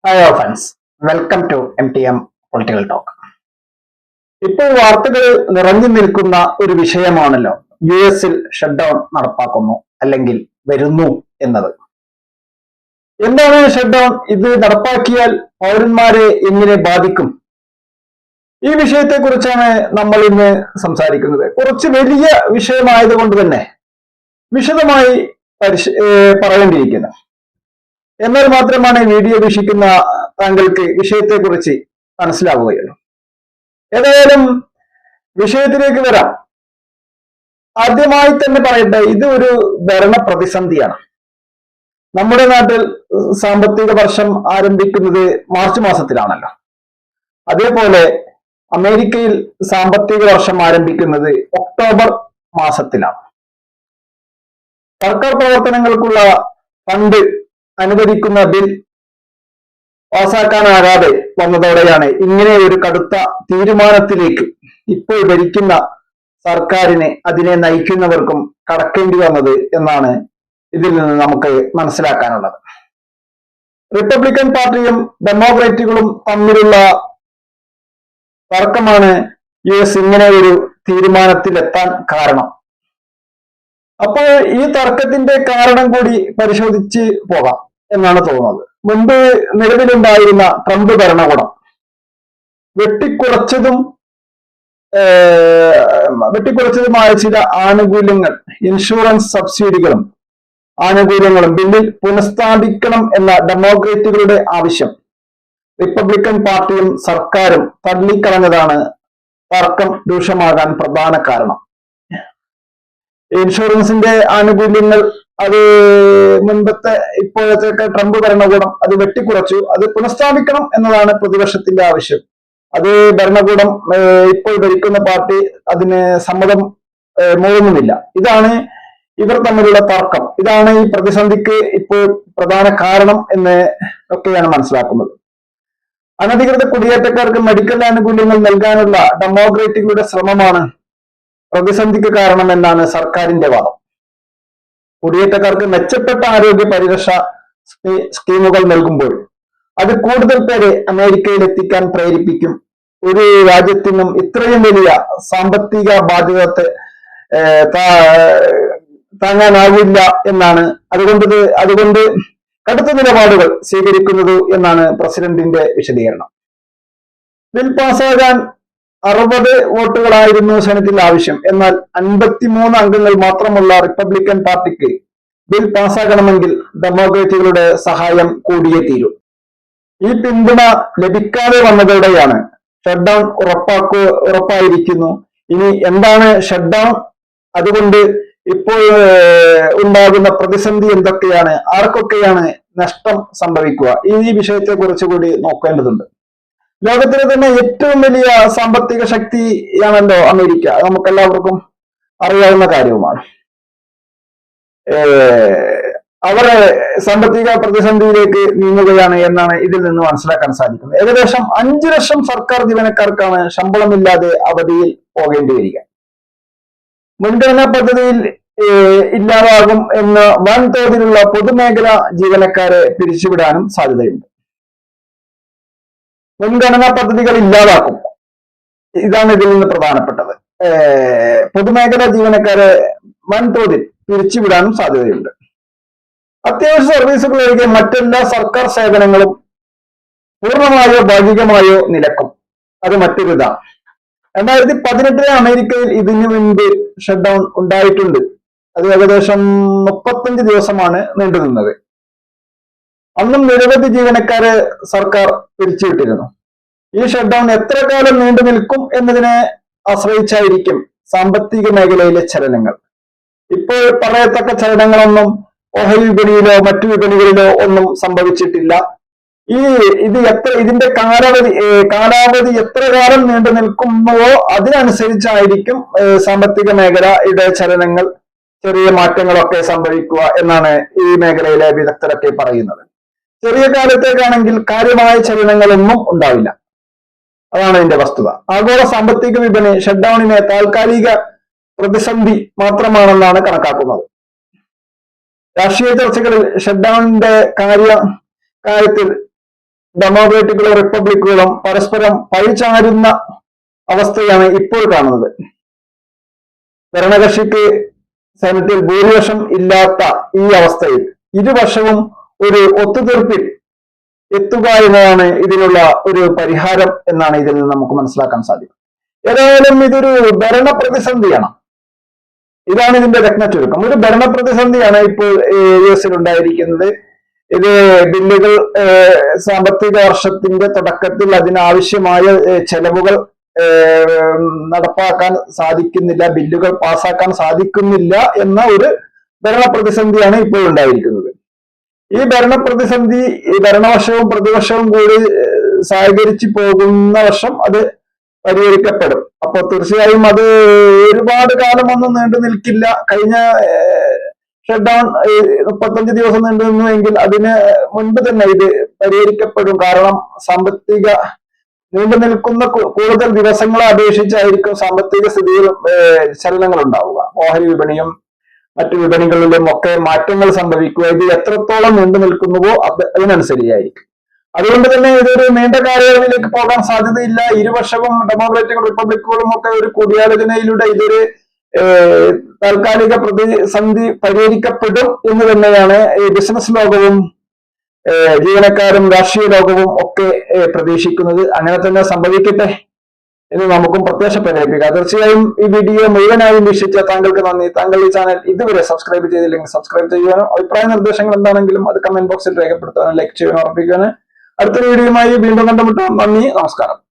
Hello friends, welcome to MTM political talk. ഇപ്പോൾ വാർത്തകൾ നിറഞ്ഞു നിൽക്കുന്ന ഒരു വിഷയമാണല്ലോ US ഷട്ട് ഡൗൺ നടപ്പാക്കുന്നു അല്ലെങ്കിൽ വരുന്നു എന്നത്. എന്താണ് ഷട്ട് ഡൗൺ? ഇത് നടപ്പാക്കിയാൽ പൗരന്മാരെ എങ്ങനെ ബാധിക്കും? ഈ വിഷയത്തെ കുറിച്ചാണ് നമ്മൾ ഇന്ന് സംസാരിക്കുന്നത്. കുറച്ച് വലിയ വിഷയമായതുകൊണ്ട് തന്നെ വിശദമായി പറയേണ്ടിയിരിക്കുന്നു. എന്നാൽ മാത്രമാണ് വീഡിയോ വീക്ഷിക്കുന്ന താങ്കൾക്ക് വിഷയത്തെക്കുറിച്ച് മനസ്സിലാവുകയുള്ളൂ. ഏതായാലും വിഷയത്തിലേക്ക് വരാം. ആദ്യമായി തന്നെ പറയട്ടെ, ഇത് ഒരു ഭരണ പ്രതിസന്ധിയാണ്. നമ്മുടെ നാട്ടിൽ സാമ്പത്തിക വർഷം ആരംഭിക്കുന്നത് മാർച്ച് മാസത്തിലാണല്ലോ. അതേപോലെ അമേരിക്കയിൽ സാമ്പത്തിക വർഷം ആരംഭിക്കുന്നത് ഒക്ടോബർ മാസത്തിലാണ്. സർക്കാർ പ്രവർത്തനങ്ങൾക്കുള്ള ഫണ്ട് അനുവദിക്കുന്ന ബിൽ പാസാക്കാനാകാതെ വന്നതോടെയാണ് ഇങ്ങനെ ഒരു കടുത്ത തീരുമാനത്തിലേക്ക് ഇപ്പോൾ ഭരിക്കുന്ന സർക്കാരിനെ അതിനെ നയിക്കുന്നവർക്കും കടക്കേണ്ടി വന്നത് എന്നാണ് ഇതിൽ നിന്ന് നമുക്ക് മനസ്സിലാക്കാനുള്ളത്. റിപ്പബ്ലിക്കൻ പാർട്ടിയും ഡെമോക്രാറ്റുകളും തമ്മിലുള്ള തർക്കമാണ് US ഇങ്ങനെ ഒരു തീരുമാനത്തിലെത്താൻ കാരണം. അപ്പോൾ ഈ തർക്കത്തിന്റെ കാരണം കൂടി പരിശോധിച്ച് പോകാം എന്നാണ് തോന്നുന്നത്. മുൻപ് നിലവിലുണ്ടായിരുന്ന ട്രംപ് ഭരണകൂടം വെട്ടിക്കുറച്ചതുമായ ചില ആനുകൂല്യങ്ങൾ, ഇൻഷുറൻസ് സബ്സിഡികളും ആനുകൂല്യങ്ങളും ബില്ലിൽ പുനഃസ്ഥാപിക്കണം എന്ന ഡെമോക്രാറ്റുകളുടെ ആവശ്യം റിപ്പബ്ലിക്കൻ പാർട്ടിയും സർക്കാരും തള്ളിക്കളഞ്ഞതാണ് തർക്കം രൂക്ഷമാകാൻ പ്രധാന കാരണം. ഇൻഷുറൻസിന്റെ ആനുകൂല്യങ്ങൾ അത് മുൻപത്തെ ഇപ്പോഴത്തെ ട്രംപ് ഭരണകൂടം അത് വെട്ടിക്കുറച്ചു. അത് പുനഃസ്ഥാപിക്കണം എന്നതാണ് പ്രതിപക്ഷത്തിന്റെ ആവശ്യം. അത് ഭരണകൂടം ഇപ്പോൾ ഭരിക്കുന്ന പാർട്ടി അതിന് സമ്മതം മൂളുന്നുമില്ല. ഇതാണ് ഇവർ തമ്മിലുള്ള തർക്കം. ഇതാണ് ഈ പ്രതിസന്ധിക്ക് ഇപ്പോൾ പ്രധാന കാരണം എന്ന് ഒക്കെയാണ് മനസ്സിലാക്കുന്നത്. അനധികൃത കുടിയേറ്റക്കാർക്ക് മെഡിക്കൽ ആനുകൂല്യങ്ങൾ നൽകാനുള്ള ഡെമോക്രാറ്റുകളുടെ ശ്രമമാണ് പ്രതിസന്ധിക്ക് കാരണമെന്നാണ് സർക്കാരിന്റെ വാദം. കുടിയേറ്റക്കാർക്ക് മെച്ചപ്പെട്ട ആരോഗ്യ പരിരക്ഷ സ്കീമുകൾ നൽകുമ്പോൾ അത് കൂടുതൽ പേരെ അമേരിക്കയിൽ എത്തിക്കാൻ പ്രേരിപ്പിക്കും. ഒരു രാജ്യത്തിനും ഇത്രയും വലിയ സാമ്പത്തിക ബാധ്യത താങ്ങാനാവില്ല എന്നാണ് അതുകൊണ്ട് കടുത്ത നിലപാടുകൾ സ്വീകരിക്കുന്നത് എന്നാണ് പ്രസിഡന്റിന്റെ വിശദീകരണം. ബിൽ പാസ്സാകാൻ 60 വോട്ടുകളായിരുന്നു സെനറ്റിൽ ആവശ്യം. എന്നാൽ 53 അംഗങ്ങൾ മാത്രമുള്ള റിപ്പബ്ലിക്കൻ പാർട്ടിക്ക് ബിൽ പാസ്സാകണമെങ്കിൽ ഡെമോക്രാറ്റുകളുടെ സഹായം കൂടിയേ തീരൂ. ഈ പിന്തുണ ലഭിക്കാതെ വന്നതോടെയാണ് ഷട്ട് ഡൗൺ ഉറപ്പായിരിക്കുന്നു. ഇനി എന്താണ് ഷട്ട് ഡൗൺ? അതുകൊണ്ട് ഇപ്പോൾ ഉണ്ടാകുന്ന പ്രതിസന്ധി എന്തൊക്കെയാണ്? ആർക്കൊക്കെയാണ് നഷ്ടം സംഭവിക്കുക? ഈ വിഷയത്തെ കുറിച്ച് കൂടി നോക്കേണ്ടതുണ്ട്. ലോകത്തിലെ തന്നെ ഏറ്റവും വലിയ സാമ്പത്തിക ശക്തിയാണല്ലോ അമേരിക്ക. നമുക്കെല്ലാവർക്കും അറിയാവുന്ന കാര്യവുമാണ്. അവരെ സാമ്പത്തിക പ്രതിസന്ധിയിലേക്ക് നീങ്ങുകയാണ് എന്നാണ് ഇതിൽ നിന്ന് മനസ്സിലാക്കാൻ സാധിക്കുന്നത്. ഏകദേശം 5 ലക്ഷം സർക്കാർ ജീവനക്കാർക്കാണ് ശമ്പളമില്ലാതെ അവധിയിൽ പോകേണ്ടി വരിക. മുൻഗണനാ പദ്ധതിയിൽ ഇല്ലാതാകും എന്ന് വൻതോതിലുള്ള പൊതുമേഖലാ ജീവനക്കാരെ പിരിച്ചുവിടാനും സാധ്യതയുണ്ട്. മുൻഗണനാ പദ്ധതികൾ ഇല്ലാതാക്കും. ഇതാണ് ഇതിൽ നിന്ന് പ്രധാനപ്പെട്ടത്. പൊതുമേഖലാ ജീവനക്കാരെ വൻതോതിൽ പിരിച്ചുവിടാനും സാധ്യതയുണ്ട്. അത്യാവശ്യ സർവീസുകൾ ഒഴികെ മറ്റെല്ലാ സർക്കാർ സേവനങ്ങളും പൂർണ്ണമായോ ഭാഗികമായോ നിലക്കും. അത് മറ്റൊരു ഇതാണ്. 2018 അമേരിക്കയിൽ ഇതിനു മുൻപ് ഷട്ട് ഡൗൺ ഉണ്ടായിട്ടുണ്ട്. അത് ഏകദേശം 35 ദിവസമാണ് നീണ്ടുനിന്നത്. അന്നും നിരവധി ജീവനക്കാരെ സർക്കാർ പിരിച്ചുവിട്ടിരുന്നു. ഈ ഷട്ട് ഡൗൺ എത്ര കാലം നീണ്ടു നിൽക്കും എന്നതിനെ ആശ്രയിച്ചായിരിക്കും സാമ്പത്തിക മേഖലയിലെ ചലനങ്ങൾ. ഇപ്പോൾ പറയത്തക്ക ചലനങ്ങളൊന്നും ഓഹരി വിപണിയിലോ മറ്റു വിപണികളിലോ ഒന്നും സംഭവിച്ചിട്ടില്ല. ഇതിന്റെ കാലാവധി എത്ര കാലം നീണ്ടു നിൽക്കുന്നുവോ അതിനനുസരിച്ചായിരിക്കും സാമ്പത്തിക മേഖലയുടെ ചലനങ്ങൾ, ചെറിയ മാറ്റങ്ങളൊക്കെ സംഭവിക്കുക എന്നാണ് ഈ മേഖലയിലെ വിദഗ്ധരൊക്കെ പറയുന്നത്. ചെറിയ കാലത്തേക്കാണെങ്കിൽ കാര്യമായ ചലനങ്ങളൊന്നും ഉണ്ടാവില്ല. അതാണ് ഇതിന്റെ വസ്തുത. ആഗോള സാമ്പത്തിക വിപണി ഷട്ട് ഡൗണിനെ താൽക്കാലിക പ്രതിസന്ധി മാത്രമാണെന്നാണ് കണക്കാക്കുന്നത്. രാഷ്ട്രീയ ചർച്ചകളിൽ ഷട്ട് ഡൗണിന്റെ കാര്യത്തിൽ ഡെമോക്രാറ്റുകളും റിപ്പബ്ലിക്കുകളും പരസ്പരം പഴിചാരുന്ന അവസ്ഥയാണ് ഇപ്പോൾ കാണുന്നത്. ഭരണകക്ഷിക്ക് സെനറ്റിൽ ഭൂരിപക്ഷം ഇല്ലാത്ത ഈ അവസ്ഥയിൽ ഇരുപക്ഷവും ഒരു ഒത്തുതീർപ്പിൽ എത്തുക എന്നതാണ് ഇതിനുള്ള ഒരു പരിഹാരം എന്നാണ് ഇതിൽ നിന്ന് നമുക്ക് മനസ്സിലാക്കാൻ സാധിക്കും. ഏതായാലും ഇതൊരു ഭരണ പ്രതിസന്ധിയാണ്. ഇതാണ് ഇതിന്റെ രത്ന ചുരുക്കം. ഒരു ഭരണ പ്രതിസന്ധിയാണ് ഇപ്പോൾ US ഉണ്ടായിരിക്കുന്നത്. ഇത് ബില്ലുകൾ സാമ്പത്തിക വർഷത്തിന്റെ തുടക്കത്തിൽ അതിനാവശ്യമായ ചെലവുകൾ നടപ്പാക്കാൻ സാധിക്കുന്നില്ല, ബില്ലുകൾ പാസ്സാക്കാൻ സാധിക്കുന്നില്ല എന്ന ഒരു ഭരണ പ്രതിസന്ധിയാണ് ഇപ്പോൾ ഉണ്ടായിരിക്കുന്നത്. ഈ ഭരണ പ്രതിസന്ധി ഈ ഭരണവർഷവും പ്രതിവർഷവും കൂടി സഹകരിച്ചു പോകുന്ന വർഷം അത് പരിഹരിക്കപ്പെടും. അപ്പൊ തീർച്ചയായും അത് ഒരുപാട് കാലമൊന്നും നീണ്ടു നിൽക്കില്ല. കഴിഞ്ഞ ഷട്ട്ഡൗൺ 35 ദിവസം നീണ്ടു നിന്നുവെങ്കിൽ അതിന് മുൻപ് തന്നെ ഇത് പരിഹരിക്കപ്പെടും. കാരണം സാമ്പത്തിക നീണ്ടു നിൽക്കുന്ന കൂടുതൽ ദിവസങ്ങളെ അപേക്ഷിച്ചായിരിക്കും സാമ്പത്തിക സ്ഥിതിയിൽ ചലനങ്ങൾ ഉണ്ടാവുക. ഓഹരി വിപണിയും മറ്റു വിപണികളിലും ഒക്കെ മാറ്റങ്ങൾ സംഭവിക്കുക. ഇത് എത്രത്തോളം നീണ്ടു നിൽക്കുന്നുവോ അതിനനുസരിച്ചായിരിക്കും. അതുകൊണ്ട് തന്നെ ഇതൊരു നീണ്ട കാലയളവിലേക്ക് പോകാൻ സാധ്യതയില്ല. ഇരുപക്ഷവും ഡെമോക്രാറ്റുകളും റിപ്പബ്ലിക്കുകളും ഒക്കെ ഒരു കൂടിയാലോചനയിലൂടെ ഇതൊരു താൽക്കാലിക പ്രതിസന്ധി പരിഹരിക്കപ്പെടും എന്ന് തന്നെയാണ് ബിസിനസ് ലോകവും ജീവനക്കാരും രാഷ്ട്രീയ ലോകവും ഒക്കെ പ്രതീക്ഷിക്കുന്നത്. അങ്ങനെ തന്നെ സംഭവിക്കട്ടെ എന്ന് നമുക്കും പ്രത്യാശ പ്രകടിപ്പിക്കാം. തീർച്ചയായും ഈ വീഡിയോ മുഴുവനായും വീക്ഷിച്ച താങ്കൾക്ക് നന്ദി. താങ്കൾ ഈ ചാനൽ ഇതുവരെ സബ്സ്ക്രൈബ് ചെയ്തില്ലെങ്കിൽ സബ്സ്ക്രൈബ് ചെയ്യുവാനും അഭിപ്രായ നിർദ്ദേശങ്ങൾ എന്താണെങ്കിലും അത് കമന്റ് ബോക്സിൽ രേഖപ്പെടുത്താനും ലൈക്ക് ചെയ്യാനും ഉറപ്പിക്കാനും അടുത്തൊരു വീഡിയോയുമായി വീണ്ടും കണ്ടുമുട്ടാം. നന്ദി, നമസ്കാരം.